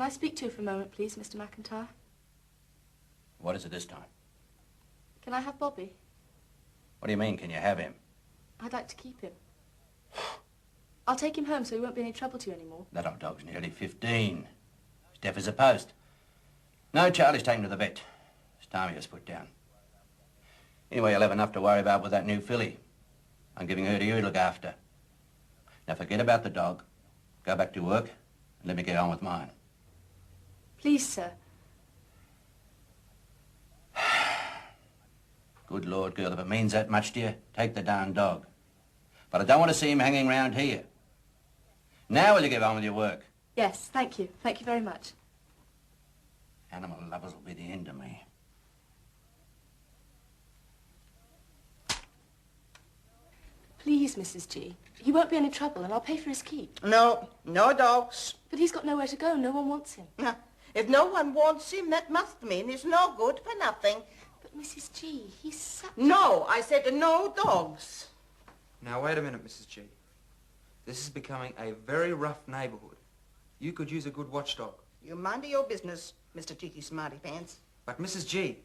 Can I speak to you for a moment, please, Mr. McIntyre? What is it this time? Can I have Bobby? What do you mean, can you have him? I'd like to keep him. I'll take him home so he won't be any trouble to you anymore. That old dog's nearly 15. He's deaf as a post. No, Charlie's taken to the vet. It's time he was put down. Anyway, you'll have enough to worry about with that new filly. I'm giving her to you to look after. Now forget about the dog. Go back to work and let me get on with mine. Please, sir. Good Lord, girl, if it means that much to you, take the darn dog. But I don't want to see him hanging round here. Now will you get on with your work? Yes, thank you. Thank you very much. Animal lovers will be the end of me. Please, Mrs. G. He won't be any trouble, and I'll pay for his keep. No, no dogs. But he's got nowhere to go. No one wants him. Now, if no one wants him, that must mean he's no good for nothing. But, Mrs. G, he's such... No, I said no dogs. Now, wait a minute, Mrs. G. This is becoming a very rough neighborhood. You could use a good watchdog. You mind your business, Mr. Cheeky Smarty Pants. But, Mrs. G,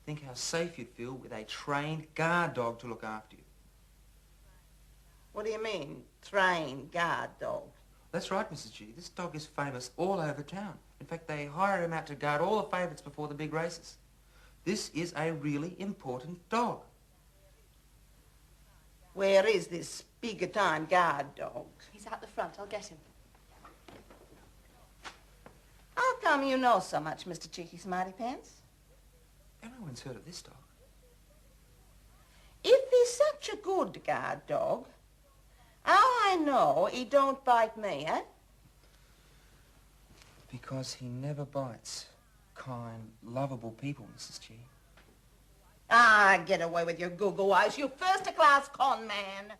think how safe you'd feel with a trained guard dog to look after you. What do you mean, trained guard dog? That's right, Mrs. G. This dog is famous all over town. In fact, they hire him out to guard all the favourites before the big races. This is a really important dog. Where is this bigger-time guard dog? He's out the front. I'll get him. How come you know so much, Mr. Cheeky Smarty Pants? Everyone's heard of this dog. If he's such a good guard dog, how I know he don't bite me, eh? Because he never bites kind, lovable people, Mrs. G. Ah, get away with your goo-goo eyes, you first-class con man.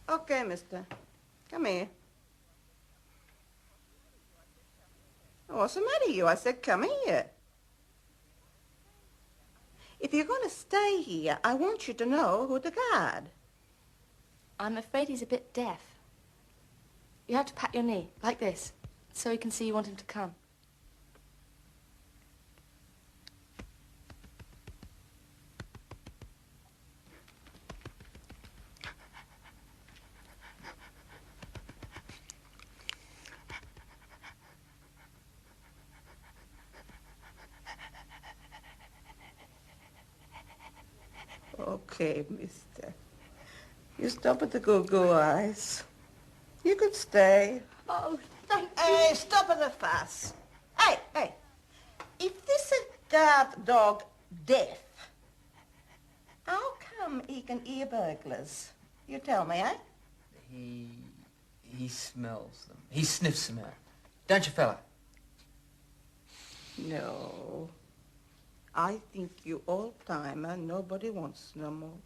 Okay, mister. Come here. What's the matter, you? I said, come here. If you're going to stay here, I want you to know who to guard. I'm afraid he's a bit deaf. You have to pat your knee, like this, so he can see you want him to come. Okay, mister. You stop with the goo-goo eyes. You could stay. Oh, thank you. Hey, stop at the fuss. Hey, hey. If this is guard dog deaf, how come he can hear burglars? You tell me, eh? He smells them. He sniffs them out. Don't you, fella? No. I think you old-timer nobody wants no more.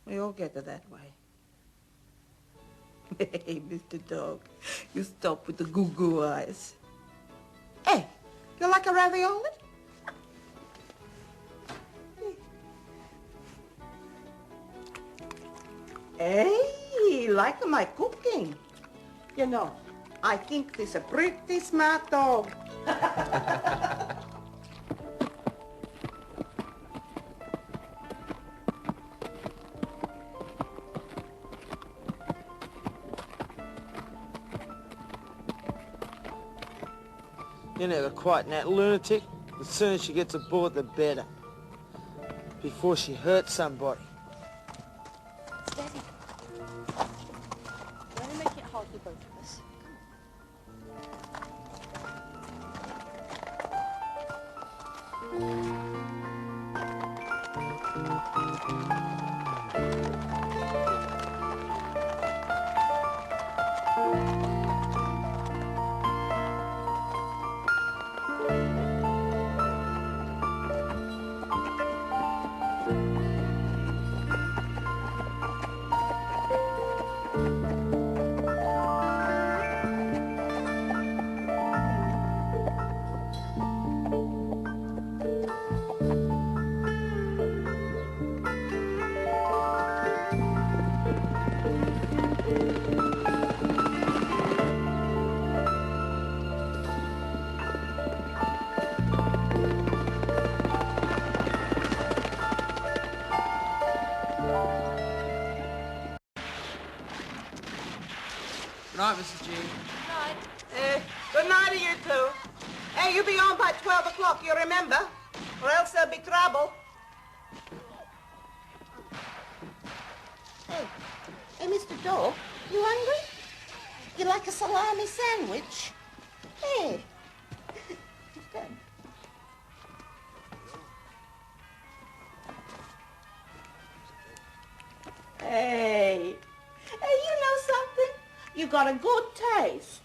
We all get it that way. Hey, Mr. Dog, you stop with the goo-goo eyes. Hey, you like a ravioli? Hey, like my cooking. You know, I think this a pretty smart dog. You're never quite that lunatic. The sooner she gets aboard, the better. Before she hurts somebody. Steady. Don't make it hard for both of us. Mrs. G. Good night to you two. Hey, you be on by 12 o'clock, you remember? Or else there'll be trouble. Hey, Mr. Dog, you hungry? You like a salami sandwich? Hey. Good. Hey, you know something? You got a good taste.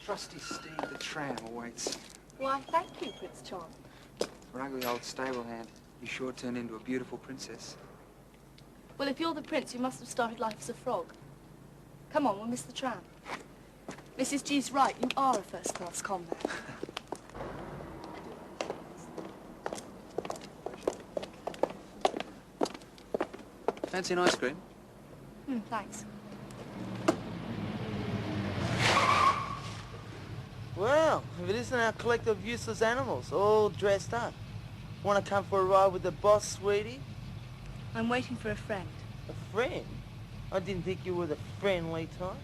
Trusty Steve the tram awaits. Why, thank you, Prince John. For an ugly old stable hand, you sure turned into a beautiful princess. Well, if you're the prince, you must have started life as a frog. Come on, we'll miss the tram. Mrs. G's right, you are a first-class combat. Fancy an ice cream? Thanks. Well, if it isn't our collective of useless animals, all dressed up. Want to come for a ride with the boss, sweetie? I'm waiting for a friend. A friend? I didn't think you were the friendly type.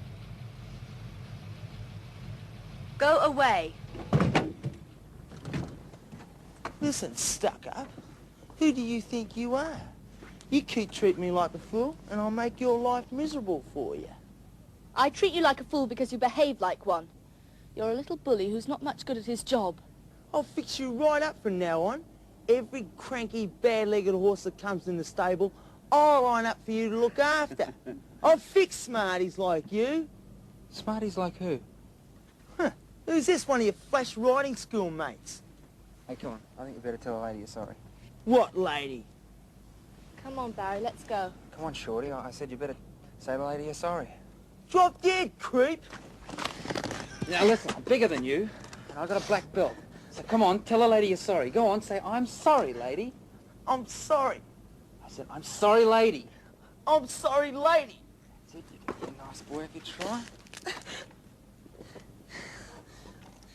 Go away. Listen, stuck-up. Who do you think you are? You keep treating me like a fool, and I'll make your life miserable for you. I treat you like a fool because you behave like one. You're a little bully who's not much good at his job. I'll fix you right up from now on. Every cranky, bad-legged horse that comes in the stable, I'll line up for you to look after. I'll fix smarties like you. Smarties like who? Huh. Who's this, one of your flash riding school mates? Hey, come on. I think you better tell the lady you're sorry. What lady? Come on, Barry, let's go. Come on, Shorty. I said you better say the lady you're sorry. Drop dead, creep. Now listen, I'm bigger than you, and I've got a black belt. So come on, tell the lady you're sorry. Go on, say, I'm sorry, lady. I'm sorry. I said, I'm sorry, lady. I'm sorry, lady. That's it, you can be a nice boy if you try. Good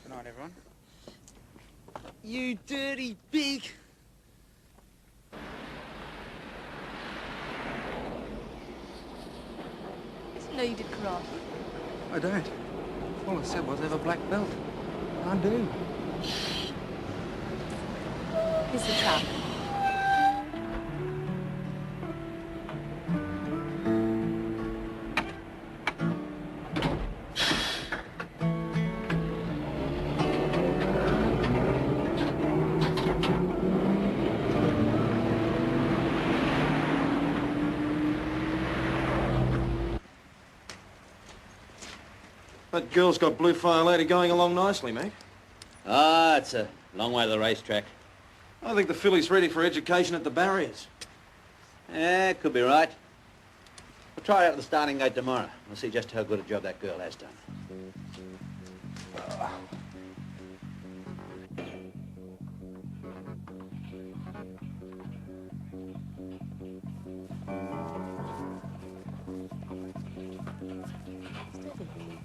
night, everyone. You dirty pig. I didn't know you did karate. I don't. All I said was I have a black belt. I do. Here's the tram. That girl's got Blue Fire Lady going along nicely, mate. Ah, it's a long way to the racetrack. I think the filly's ready for education at the barriers. Yeah, could be right. We'll try it out at the starting gate tomorrow. We'll see just how good a job that girl has done.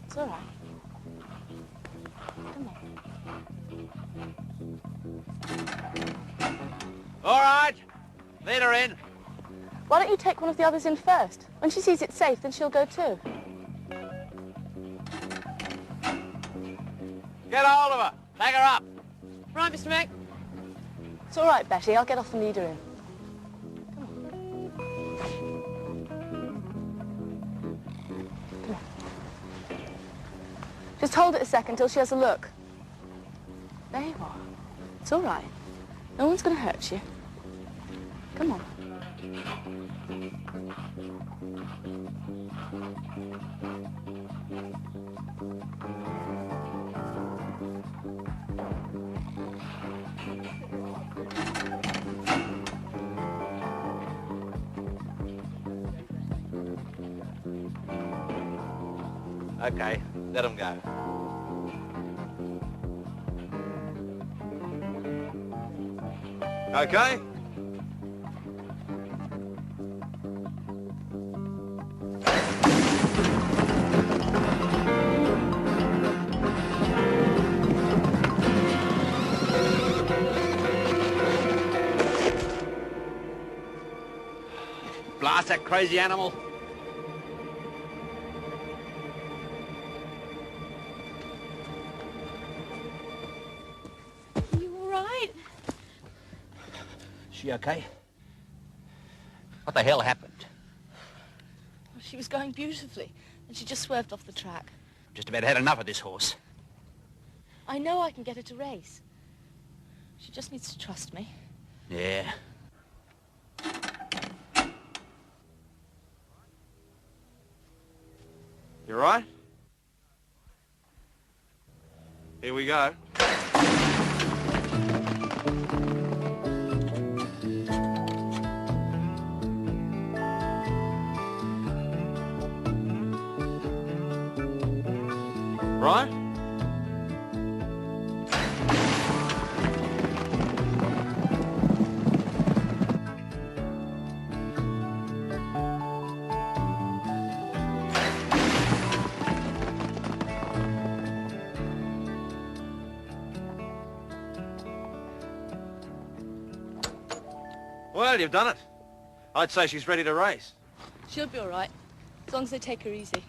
It's all right. Come on. All right, lead her in. Why don't you take one of the others in first? When she sees it's safe, then she'll go too. Get hold of her. Take her up. Right, Mr. Mac. It's all right, Betty. I'll get off and lead her in. Just hold it a second till she has a look. There you are. It's all right. No one's going to hurt you. Come on. Okay, let them go. Okay? crazy animal. Are you all right? She okay? What the hell happened? Well, she was going beautifully, and she just swerved off the track. Just about had enough of this horse. I know I can get her to race. She just needs to trust me. Yeah. You all right? Here we go. Right? Well, you've done it. I'd say she's ready to race. She'll be all right, as long as they take her easy.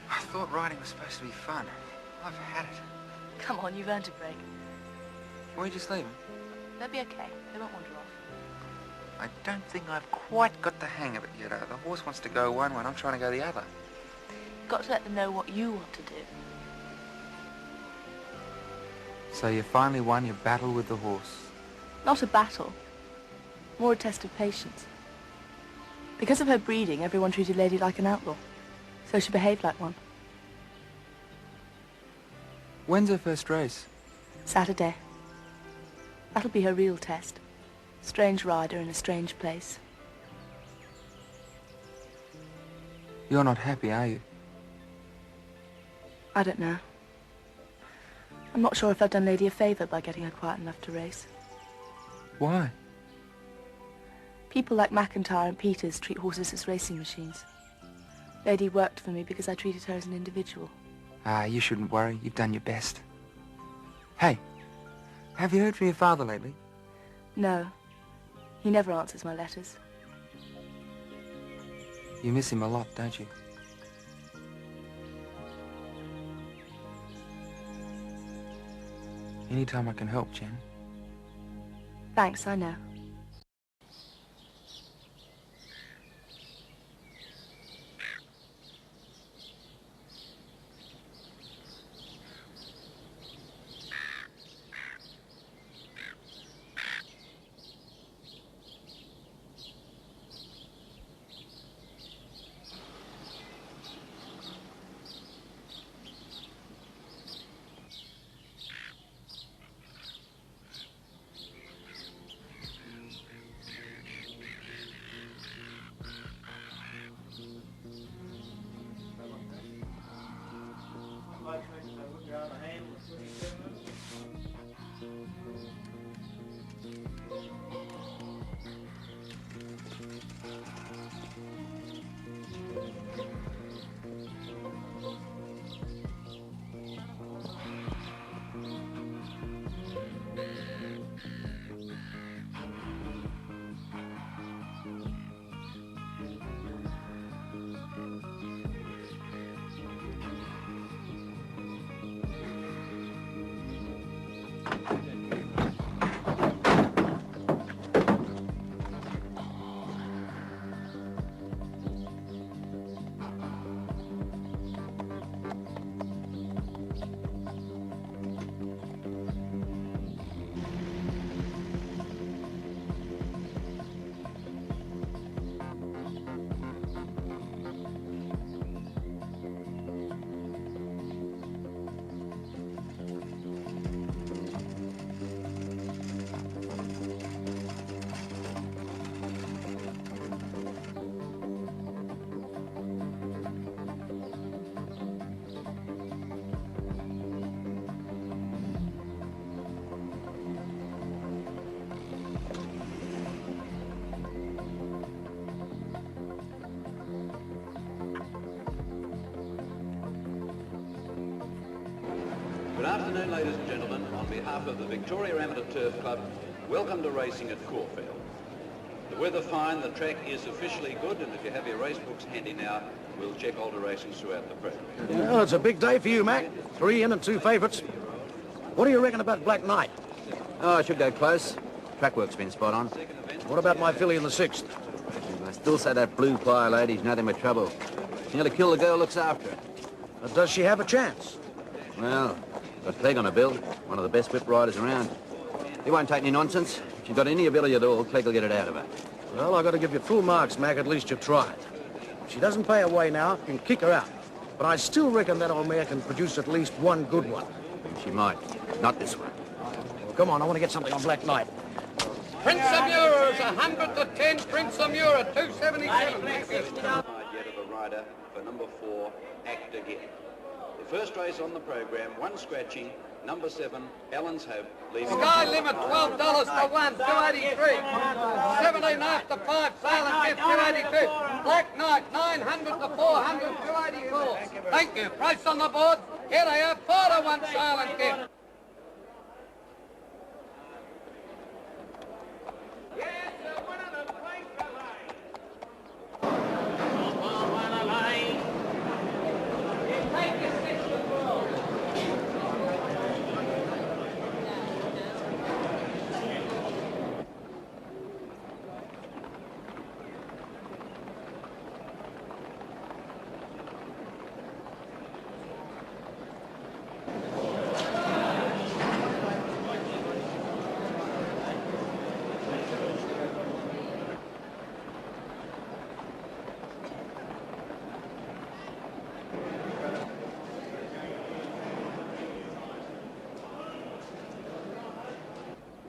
I thought riding was supposed to be fun. I've had it. Come on, you've earned a break. Can we just leave them? They'll be okay. They won't wander off. I don't think I've quite got the hang of it yet. The horse wants to go one way and I'm trying to go the other. You've got to let them know what you want to do. So you finally won your battle with the horse? Not a battle. More a test of patience. Because of her breeding, everyone treated Lady like an outlaw. So she behaved like one. When's her first race? Saturday. That'll be her real test. Strange rider in a strange place. You're not happy, are you? I don't know. I'm not sure if I've done Lady a favour by getting her quiet enough to race. Why? People like McIntyre and Peters treat horses as racing machines. Lady worked for me because I treated her as an individual. Ah, you shouldn't worry. You've done your best. Hey, have you heard from your father lately? No. He never answers my letters. You miss him a lot, don't you? Anytime I can help, Jen. Thanks, I know. Good afternoon, ladies and gentlemen. On behalf of the Victoria Amateur Turf Club, welcome to racing at Caulfield. The weather fine, the track is officially good, and if you have your race books handy now, we'll check alterations throughout the program. Well, it's a big day for you, Mac. 3 in and 2 favourites. What do you reckon about Black Knight? Oh, I should go close. Track work's been spot on. What about my filly in the 6th? I still say that blue fire lady's nothing but trouble. She nearly killed the girl who looks after her. But does she have a chance? Well, got Clegg on her bill, one of the best whip riders around. He won't take any nonsense. If she's got any ability at all, Clegg will get it out of her. Well, I've got to give you full marks, Mac. At least you tried. If she doesn't pay away now, you can kick her out. But I still reckon that old mare can produce at least one good one. She might. Not this one. Well, come on, I want to get something on Black Knight. Prince of Mura is 100 to 10. Prince of Mura, 277. Thank you. Yet of a rider for number 4, Act Again. The first race on the program, 1 scratching, number 7, Allen's Hope, leading. Sky limit, $12 to 1, 283. 17 after 5, Silent Gift, 282. Black Knight, 900 to 400, 284. Thank you. Price on the board. Here they are, 4 to 1, Silent Gift.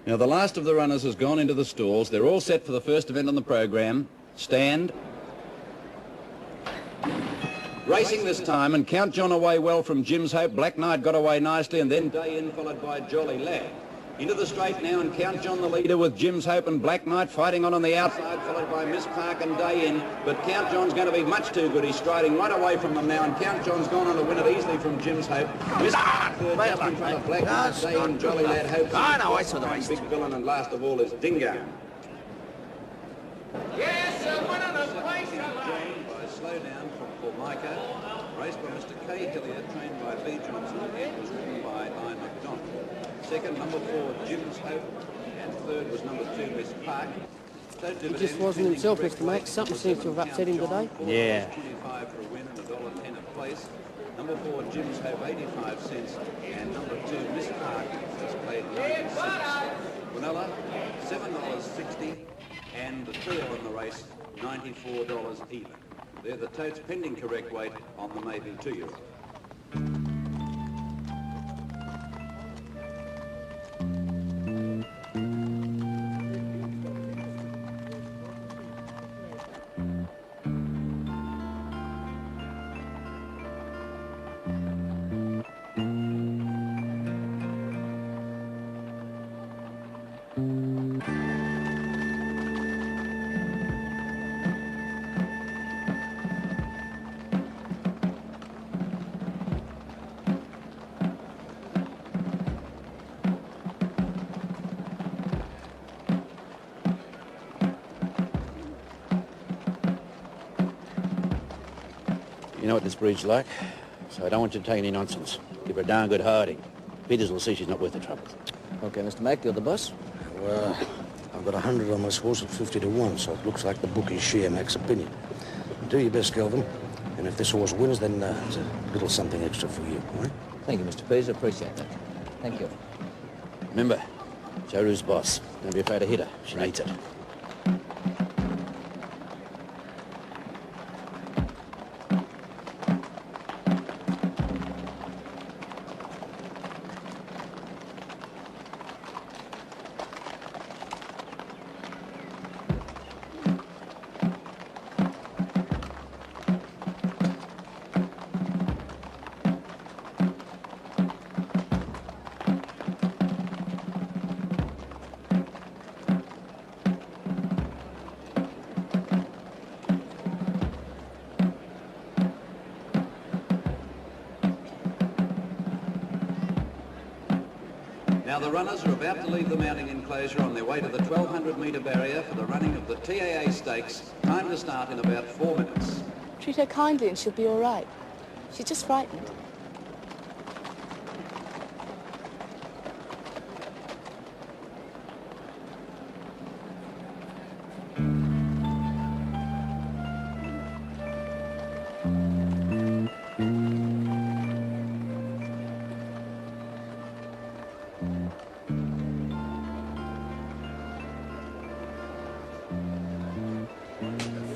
Now, the last of the runners has gone into the stalls. They're all set for the first event on the program. Stand. Racing this time, and Count John away well from Jim's Hope. Black Knight got away nicely, and then Day In followed by Jolly Lad. Into the straight now, and Count John the leader with Jim's Hope and Black Knight fighting on the outside, followed by Miss Park and Day In. But Count John's going to be much too good. He's striding right away from them now, and Count John's gone on to win it easily from Jim's Hope. Miss Park third just in front of Black Knight, Day In, Jolly Lad, Hope. I know, I saw the race. Big Villain, and last of all is Dingo. Yes, winner of place. By slow down from Formica, raced by Mr. K. Hillier, trained by B. Johnson, and was ridden by I. McDonald. Second, number 4, Jim's Hope, and third was number 2, Miss Park. He just wasn't himself, Mr. Max. Something seems to have upset him today. Yeah. 25 for a win and $1.10 a place. Number 4, Jim's Hope, 85 cents, and number 2, Miss Park, has paid 90 cents. Quinella, $7.60, and the trio in the race, $94 even. They're the totes pending correct weight on the maiden 2-year-old. You know what this breed's like, so I don't want you to take any nonsense. Give her a darn good hiding. Peters will see she's not worth the trouble. Okay, Mr. Mac, you're the boss. Well, I've got 100 on this horse at 50 to 1, so it looks like the bookies share Mac's opinion. Do your best, Kelvin. And if this horse wins, then there's a little something extra for you, all right? Thank you, Mr. Peters. I appreciate that. Thank you. Remember, Joru's boss. Don't be afraid to hit her. She needs it. Now the runners are about to leave the mounting enclosure on their way to the 1,200-metre barrier for the running of the TAA Stakes. Time to start in about 4 minutes. Treat her kindly and she'll be all right. She's just frightened.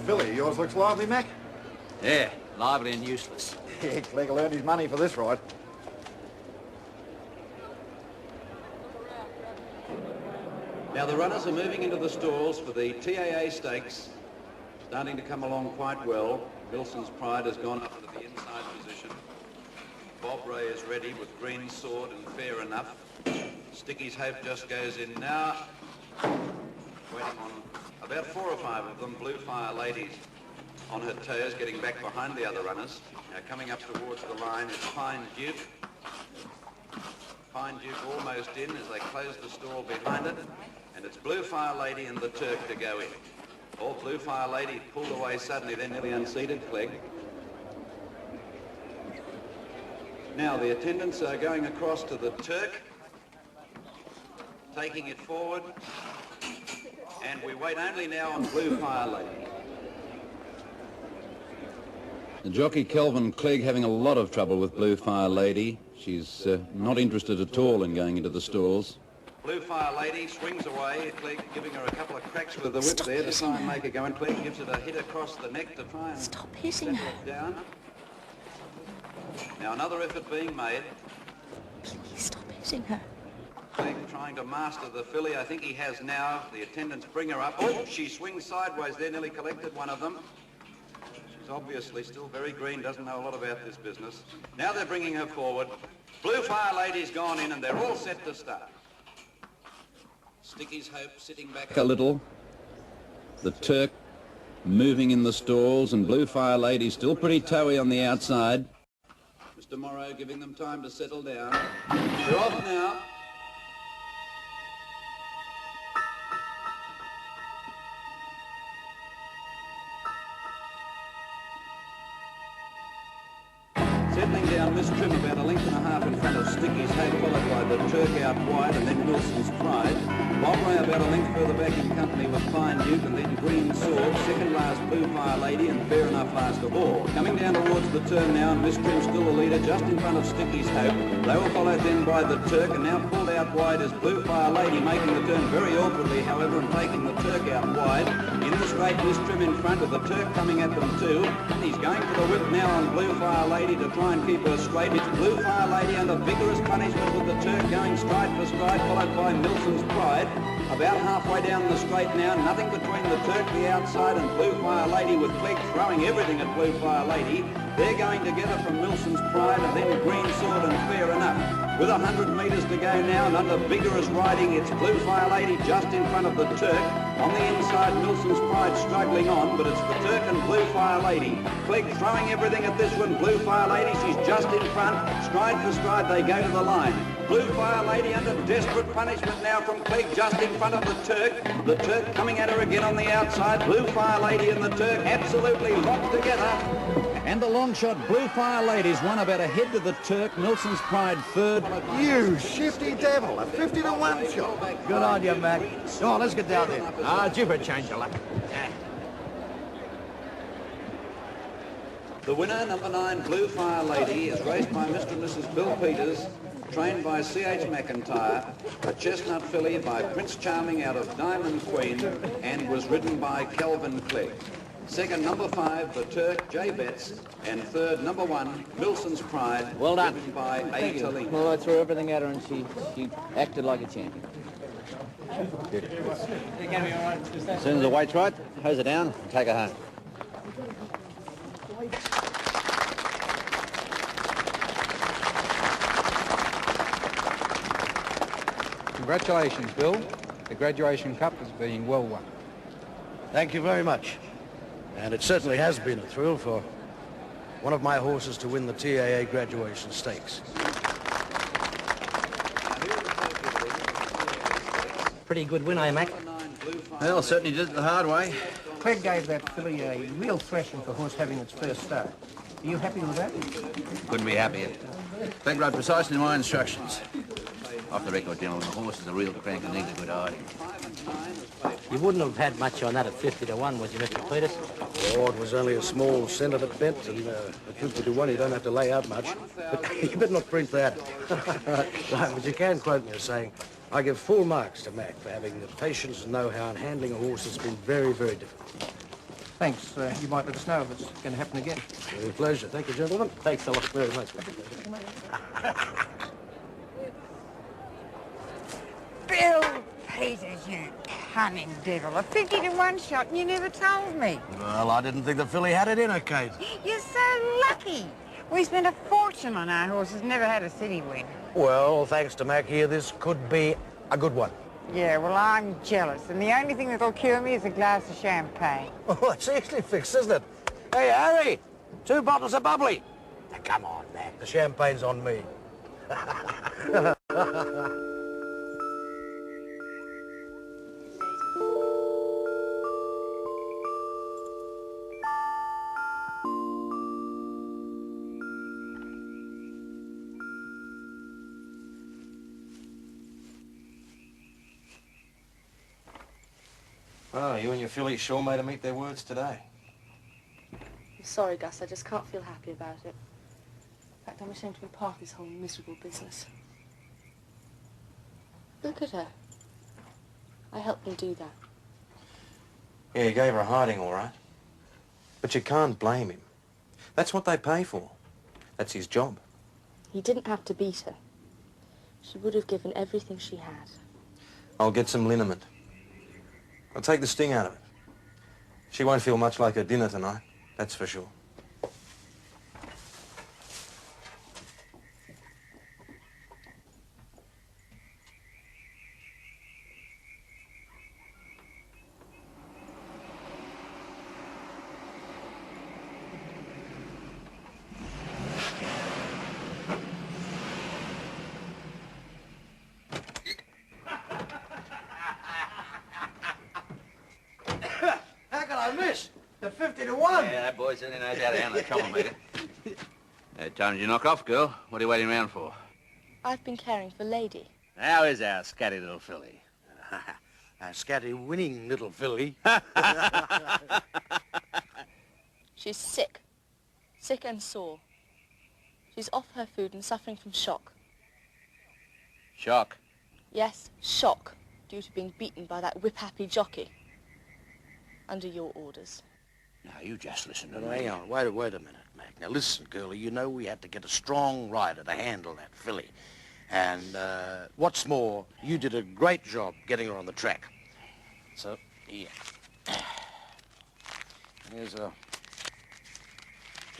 Billy, yours looks lively, Mac. Yeah, lively and useless. Yeah, Clegg will earn his money for this ride. Now the runners are moving into the stalls for the TAA Stakes. Starting to come along quite well. Wilson's Pride has gone up into the inside position. Bob Ray is ready with Green Sword and Fair Enough. Sticky's Hope just goes in now. Waiting on about 4 or 5 of them. Blue Fire Ladies on her toes, getting back behind the other runners. Now coming up towards the line is Fine Duke. Fine Duke almost in as they close the stall behind it. And it's Blue Fire Lady and the Turk to go in. Oh, Blue Fire Lady pulled away suddenly, then nearly unseated Clegg. Now the attendants are going across to the Turk, taking it forward. And we wait only now on Blue Fire Lady. The jockey Kelvin Clegg having a lot of trouble with Blue Fire Lady. She's not interested at all in going into the stalls. Blue Fire Lady swings away, Clegg giving her a couple of cracks with the whip there to try and make her go, and Clegg gives it a hit across the neck to try and Stop hitting her. it down. Now another effort being made. Please stop hitting her. Clegg trying to master the filly. I think he has now. The attendants bring her up. Oh, she swings sideways there, nearly collected one of them. She's obviously still very green, doesn't know a lot about this business. Now they're bringing her forward. Blue Fire Lady's gone in and they're all set to start. Sticky's Hope sitting back a little. The Turk moving in the stalls and Blue Fire Lady still pretty towy on the outside. Mr. Morrow giving them time to settle down. They're off now. Settling down Miss Trim about a length and a half in front of Sticky's Hope, followed by the Turk out wide and then Wilson's Pride. Bob Ray about a length further back in company with Fine Duke and then Green Sword. Second last Blue Fire Lady and Fair Enough last of all. Coming down towards the turn now and Miss Trim still the leader just in front of Sticky's Hope. They were followed then by the Turk and now pulled out wide is Blue Fire Lady, making the turn very awkwardly however and taking the Turk out wide. In the straight Miss Trim in front with the Turk coming at them too. And he's going for the whip now on Blue Fire Lady to try and keep her straight. It's Blue Fire Lady under vigorous punishment with the Turk going stride for stride, followed by Milson's Pride. About halfway down the straight now, nothing between the Turk, the outside, and Blue Fire Lady with Clegg throwing everything at Blue Fire Lady. They're going together from Milson's Pride and then Green Sword and Fair Enough. With 100 metres to go now and under vigorous riding, it's Blue Fire Lady just in front of the Turk. On the inside, Milson's Pride struggling on, but it's the Turk and Blue Fire Lady. Clegg throwing everything at this one. Blue Fire Lady, she's just in front. Stride for stride, they go to the line. Blue Fire Lady under desperate punishment now from Clegg just in front of the Turk. The Turk coming at her again on the outside. Blue Fire Lady and the Turk absolutely locked together. And the long shot Blue Fire Ladies won about a head to the Turk. Nilsson's Pride third. You shifty devil, a 50 to 1 shot. Good on you, Mac. Come on, let's get down there. Due for a change of luck. The winner, number 9, Blue Fire Lady, is raced by Mr. and Mrs. Bill Peters, trained by C.H. McIntyre, a chestnut filly by Prince Charming out of Diamond Queen, and was ridden by Calvin Clegg. Second, number 5, the Turk, J. Betts, and third, number 1, Nilsson's Pride, Well done. ridden by A. Talib. Well, I threw everything at her and she acted like a champion. As soon as the weight's right, hose her down and take her home. Congratulations, Bill. The graduation cup has been well won. Thank you very much. And it certainly has been a thrill for one of my horses to win the TAA graduation stakes. Pretty good win, eh, Mac? Well, certainly did it the hard way. Clegg gave that filly a real thrashing for horse having its first start. Are you happy with that? Couldn't be happier. Clegg rode precisely my instructions. Off the record, gentlemen, the horse is a real crank and needs a good hiding. You wouldn't have had much on that at 50 to 1, would you, Mr. Peters? Oh, it was only a small centre bet, and at 50 to 1 you don't have to lay out much. But you better not print that. Right, but you can quote me as saying, I give full marks to Mac for having the patience and know-how in handling a horse that's been very, very difficult. Thanks. You might let us know if it's going to happen again. With pleasure. Thank you, gentlemen. Thanks a lot. Very much. Bill Peters, you cunning devil. A 50 to 1 shot and you never told me. Well, I didn't think the filly had it in her, Kate. You're so lucky. We spent a fortune on our horses, never had a city win. Well, thanks to Mac here, this could be a good one. Yeah, well, I'm jealous, and the only thing that'll cure me is a glass of champagne. Oh, that's easily fixed, isn't it? Hey, Harry, 2 bottles of bubbly. Now, come on, Mac, the champagne's on me. Oh, you and your filly sure made them eat their words today. I'm sorry, Gus. I just can't feel happy about it. In fact, I'm ashamed to be part of this whole miserable business. Look at her. I helped them do that. Yeah, you gave her a hiding, all right. But you can't blame him. That's what they pay for. That's his job. He didn't have to beat her. She would have given everything she had. I'll get some liniment. I'll take the sting out of it. She won't feel much like her dinner tonight, that's for sure. How can I miss? The 50 to 1. Yeah, that boy certainly knows how to handle a troublemaker. Time did you knock off, girl? What are you waiting around for? I've been caring for Lady. How is our scatty little filly? A scatty winning little filly. She's sick. Sick and sore. She's off her food and suffering from shock. Shock. Yes, shock, due to being beaten by that whip-happy jockey. Under your orders. Now, you just listen to Now, me. hang on, wait a minute, Mac. Now, listen, girlie, you know we had to get a strong rider to handle that filly. And what's more, you did a great job getting her on the track. So, yeah. Here's a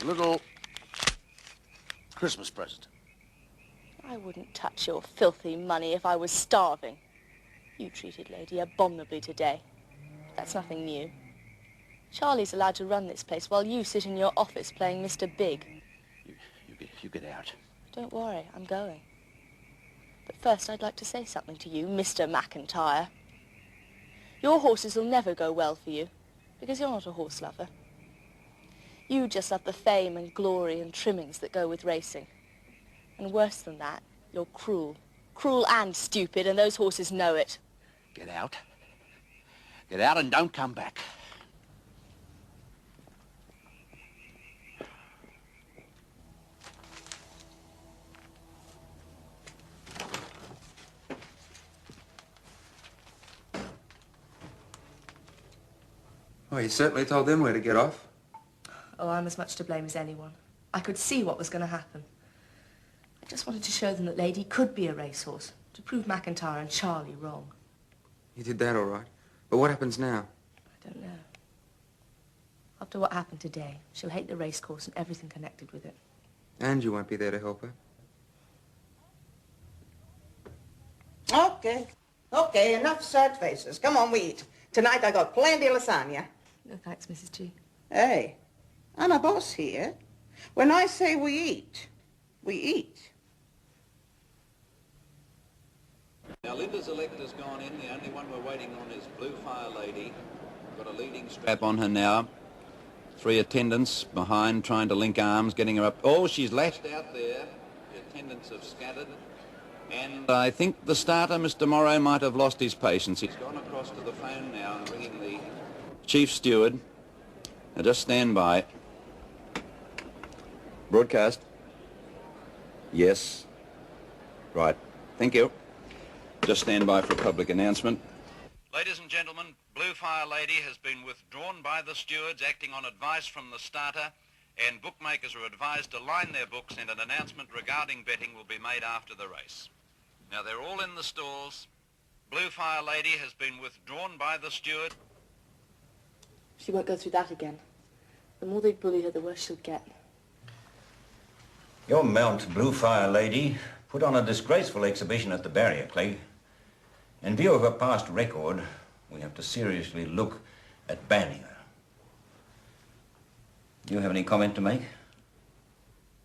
little Christmas present. I wouldn't touch your filthy money if I was starving. You treated Lady abominably today. That's nothing new. Charlie's allowed to run this place while you sit in your office playing Mr. Big. You get out. Don't worry, I'm going. But first I'd like to say something to you, Mr. McIntyre. Your horses will never go well for you, because you're not a horse lover. You just love the fame and glory and trimmings that go with racing. And worse than that, you're cruel. Cruel and stupid, and those horses know it. Get out. Get out and don't come back. Well, you certainly told them where to get off. Oh, I'm as much to blame as anyone. I could see what was going to happen. I just wanted to show them that Lady could be a racehorse, to prove McIntyre and Charlie wrong. You did that all right. But what happens now? I don't know. After what happened today, she'll hate the racecourse and everything connected with it. And you won't be there to help her. Okay. Okay, enough sad faces. Come on, we eat. Tonight I got plenty of lasagna. No thanks, Mrs. G. Hey, I'm a boss here. When I say we eat, we eat. Now, Linda's elect has gone in. The only one we're waiting on is Blue Fire Lady. Got a leading strap on her now. 3 attendants behind trying to link arms, getting her up. Oh, she's lashed out there. The attendants have scattered. And I think the starter, Mr. Morrow, might have lost his patience. He's gone across to the phone now and ringing the chief steward. Now just stand by. Broadcast. Yes. Right. Thank you. Just stand by for a public announcement. Ladies and gentlemen, Blue Fire Lady has been withdrawn by the stewards acting on advice from the starter, and bookmakers are advised to line their books, and an announcement regarding betting will be made after the race. Now, they're all in the stalls. Blue Fire Lady has been withdrawn by the steward. She won't go through that again. The more they bully her, the worse she'll get. Your mount, Blue Fire Lady, put on a disgraceful exhibition at the barrier, Clegg. In view of her past record, we have to seriously look at banning her. Do you have any comment to make?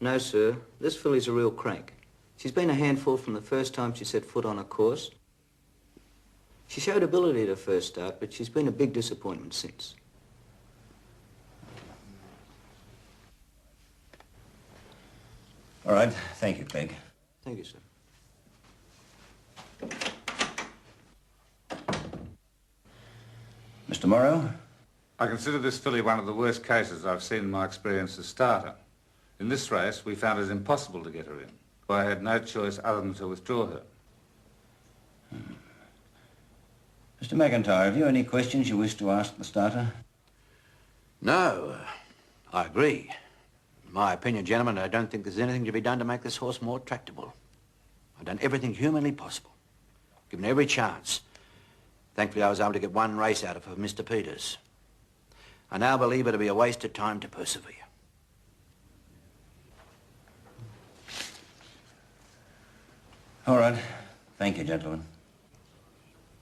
No, sir. This filly's a real crank. She's been a handful from the first time she set foot on a course. She showed ability at her first start, but she's been a big disappointment since. All right. Thank you, Clegg. Thank you, sir. Mr. Morrow? I consider this filly one of the worst cases I've seen in my experience as starter. In this race, we found it impossible to get her in. I had no choice other than to withdraw her. Mr. McIntyre, have you any questions you wish to ask the starter? No, I agree. In my opinion, gentlemen, I don't think there's anything to be done to make this horse more tractable. I've done everything humanly possible, given every chance. Thankfully, I was able to get one race out of her, Mr. Peters. I now believe it to be a waste of time to persevere. All right. Thank you, gentlemen.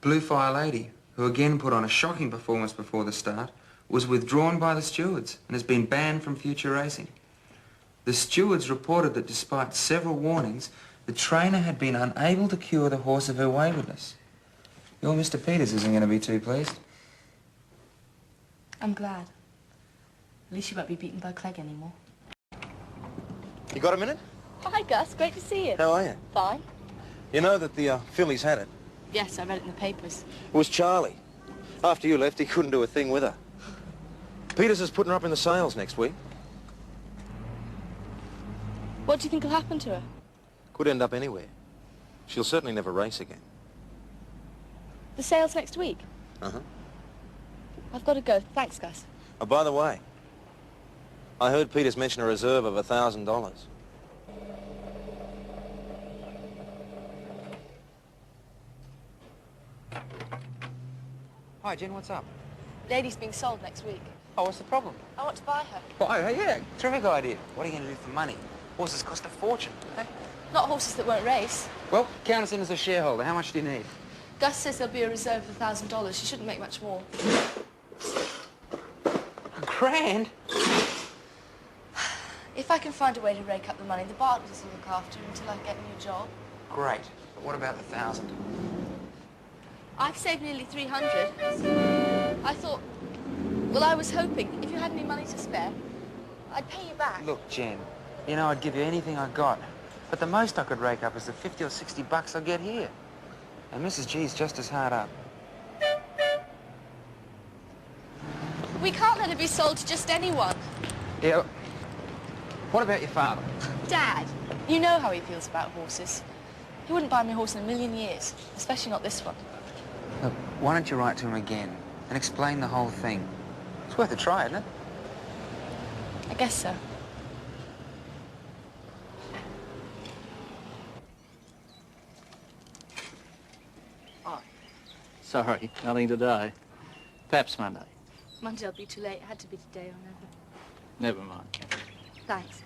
Blue Fire Lady, who again put on a shocking performance before the start, was withdrawn by the stewards and has been banned from future racing. The stewards reported that despite several warnings, the trainer had been unable to cure the horse of her waywardness. Your Mr. Peters isn't going to be too pleased. I'm glad. At least she won't be beaten by Clegg anymore. You got a minute? Hi, Gus. Great to see you. How are you? Fine. You know that the filly's had it. Yes, I read it in the papers. It was Charlie. After you left, he couldn't do a thing with her. Peters is putting her up in the sales next week. What do you think will happen to her? Could end up anywhere. She'll certainly never race again. The sales next week? Uh-huh. I've got to go. Thanks, Gus. Oh, by the way, I heard Peters mention a reserve of $1,000. Hi, Jen, what's up? Lady's being sold next week. Oh, what's the problem? I want to buy her. Oh, yeah, terrific idea. What are you going to do for money? Horses cost a fortune, don't they? Not horses that won't race. Well, count us in as a shareholder. How much do you need? Gus says there'll be a reserve of $1,000. She shouldn't make much more. $1,000? If I can find a way to rake up the money, the Bartleys will look after her until I get a new job. Great. But what about the 1,000? I've saved nearly 300. I thought, well, I was hoping, if you had any money to spare. I'd pay you back. Look, Jen, you know I'd give you anything I got. But the most I could rake up is the 50 or 60 bucks I get here. And Mrs. G's just as hard up. We can't let it be sold to just anyone. Yeah. What about your father? Dad, you know how he feels about horses. He wouldn't buy me a horse in a million years, especially not this one. Look, why don't you write to him again and explain the whole thing? It's worth a try, isn't it? I guess so. Sorry, nothing today. Perhaps Monday. Monday will be too late. It had to be today or never. Never mind. Thanks.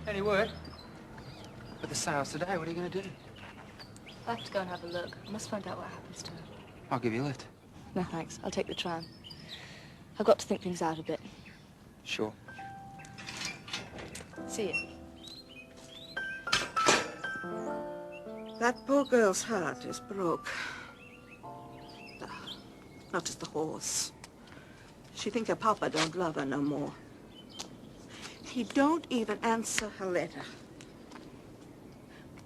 Any word? But the sale's today, what are you going to do? I'll have to go and have a look. I must find out what happens to her. I'll give you a lift. No, thanks. I'll take the tram. I've got to think things out a bit. Sure. See you. That poor girl's heart is broke. Not just the horse. She think her papa don't love her no more. He don't even answer her letter.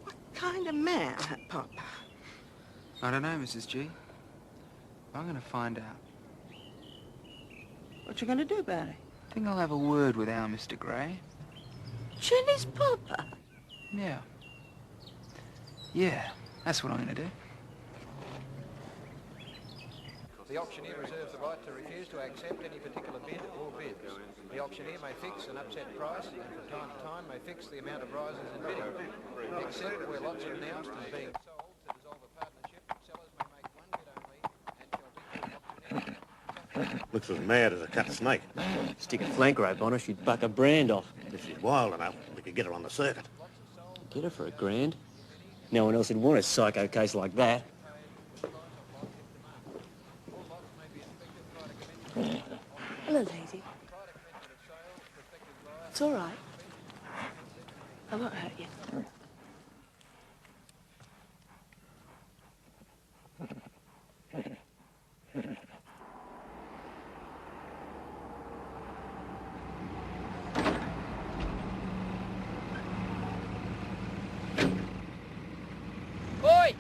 What kind of man had papa? I don't know, Mrs. G. I'm going to find out. What you gonna do about it? I think I'll have a word with our Mr. Gray. Jenny's papa? Yeah. Yeah, that's what I'm going to do. The auctioneer reserves the right to refuse to accept any particular bid or bids. The auctioneer may fix an upset price and from time to time may fix the amount of rises in bidding. Except where lots are announced as being sold to dissolve a partnership, sellers may make one bid only and shall bid for the auctioneer. Looks as mad as a cut snake. Stick a flank rope on her, she'd buck a brand off. If she's wild enough, we could get her on the circuit. Get her for $1,000. No one else would want a psycho case like that. Hello, lady. It's all right. I won't hurt you. Boy!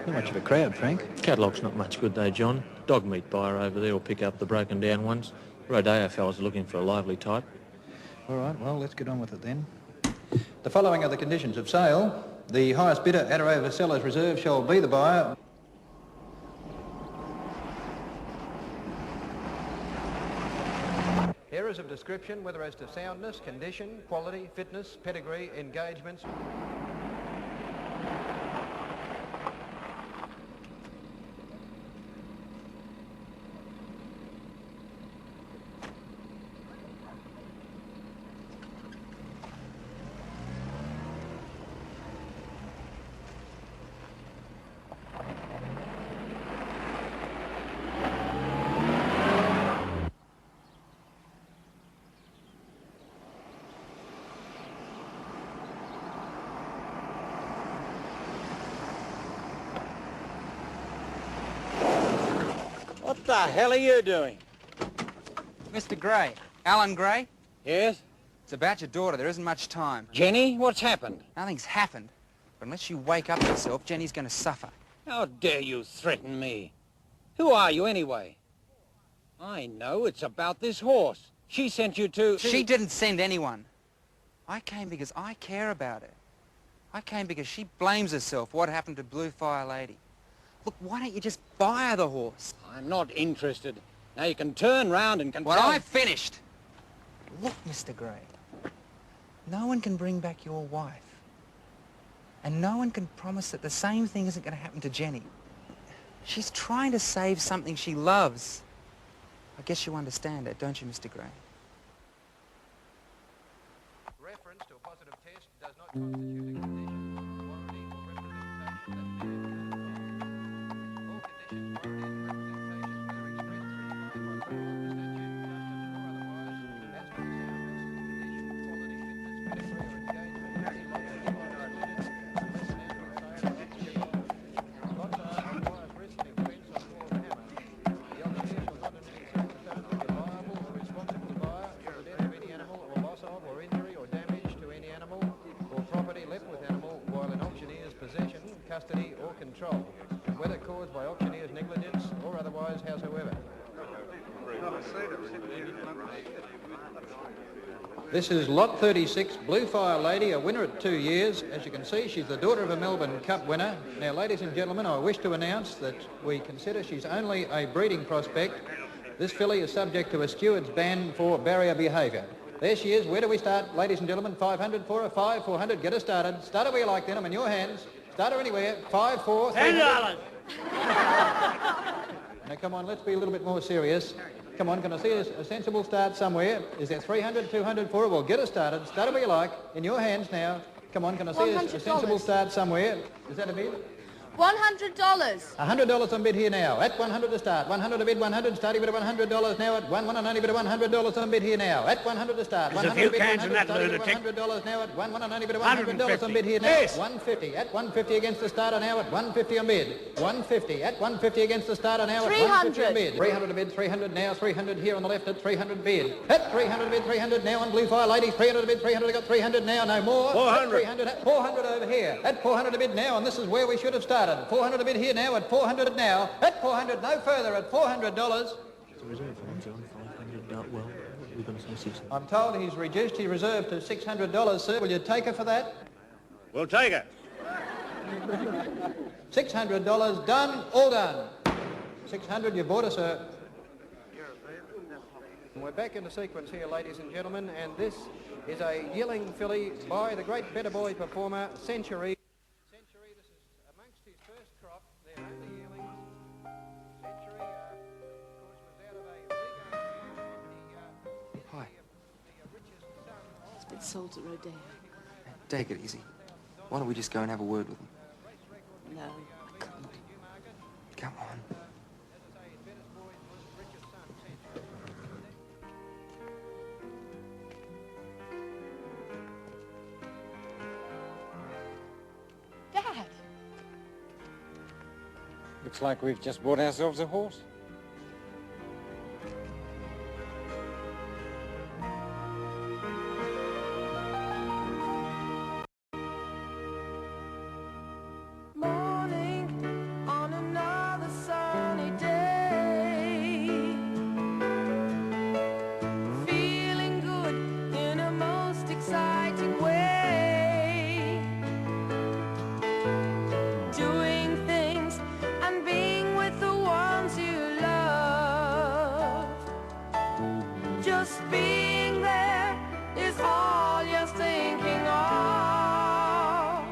Not much of a crowd, Frank. Catalogue's not much good though, John. Dog meat buyer over there will pick up the broken down ones. Rodeo fellas are looking for a lively type. All right, well, let's get on with it then. The following are the conditions of sale. The highest bidder at or over seller's reserve shall be the buyer. Errors of description, whether as to soundness, condition, quality, fitness, pedigree, engagements. What the hell are you doing? Mr. Gray. Alan Gray? Yes? It's about your daughter. There isn't much time. Jenny, what's happened? Nothing's happened. But unless you wake up yourself, Jenny's going to suffer. How dare you threaten me? Who are you anyway? I know, it's about this horse. She sent you to... She didn't send anyone. I came because I care about her. I came because she blames herself for what happened to Blue Fire Lady. Look, why don't you just buy her the horse? I'm not interested. Now you can turn round and Well, I've finished. Look, Mr. Gray. No one can bring back your wife. And no one can promise that the same thing isn't going to happen to Jenny. She's trying to save something she loves. I guess you understand that, don't you, Mr. Gray? Reference to a positive test does not Custody or control, whether caused by auctioneer's negligence or otherwise, howsoever. This is lot 36, Blue Fire Lady, a winner at 2 years. As you can see, she's the daughter of a Melbourne Cup winner. Now, ladies and gentlemen, I wish to announce that we consider she's only a breeding prospect. This filly is subject to a steward's ban for barrier behaviour. There she is. Where do we start, ladies and gentlemen? 500 for her, 5, 400. Get her started. Start her where you like then. I'm in your hands. Start her anywhere. 5, 4, $10. Now, come on, let's be a little bit more serious. Come on, can I see a sensible start somewhere? Is there 300, 200 for her? Well, get her started. Start her where you like. In your hands now. Come on, can I see a sensible start somewhere? Is that a bid? $100. $100 on bid here now. At 100 to start. 100 to bid, 100. Starting bid at $100 now. At 1 and only bid at $100 on bid here now. At 100 to start. There's a few cans in that lunatic. $100 now. At 1 and only bid at $100 on bid here now. Yes. 150. At 150 against the starter now. At 150 on bid. 150. At 150 against the starter now. At 150 on bid. 300 to bid. 300 now. 300 here on the left at 300 bid. At 300 bid. 300 now on Blue Fire Lady. 300 to bid. 300. Got 300 now. No more. 400. 300. At 400 over here. At 400 to bid now. And this is where we should have started. 400 to bid here now. At 400 now. At 400. No further. At $400. I'm told he's reduced his reserve to $600, sir. Will you take her for that? We'll take it. $600 done, all done. 600, you bought her, sir. And we're back in the sequence here, ladies and gentlemen, and this is a yearling filly by the great better boy performer, Century. Century, this is amongst his first crop. They're only yearlings. Century, of course, was out of a big Hi. It's been sold to Rodeo. Take it easy. Why don't we just go and have a word with him? No, I can't. Come on. Dad! Looks like we've just bought ourselves a horse. Morning on another sunny day. Feeling good in a most exciting way. Doing things and being with the ones you love. Just being there is all you're thinking of.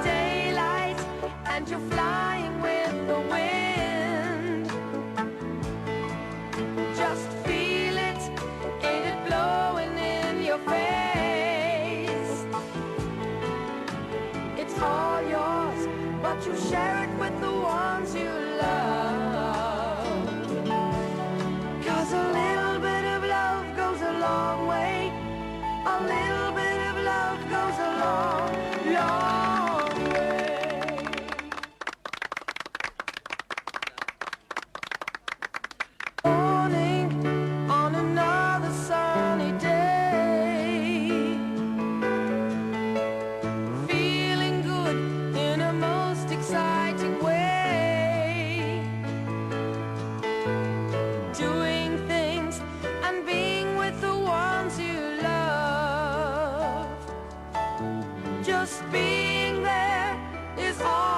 Daylight and you're flying with the wind. Just feel it, ain't it blowing in your face? It's all yours, but you share it with the ones you love. 'Cause a little bit of love goes a long way. A little bit of love goes a long, long way. Morning on another sunny day. Feeling good in a most exciting way. Doing things and being with the ones you love. Just being there is all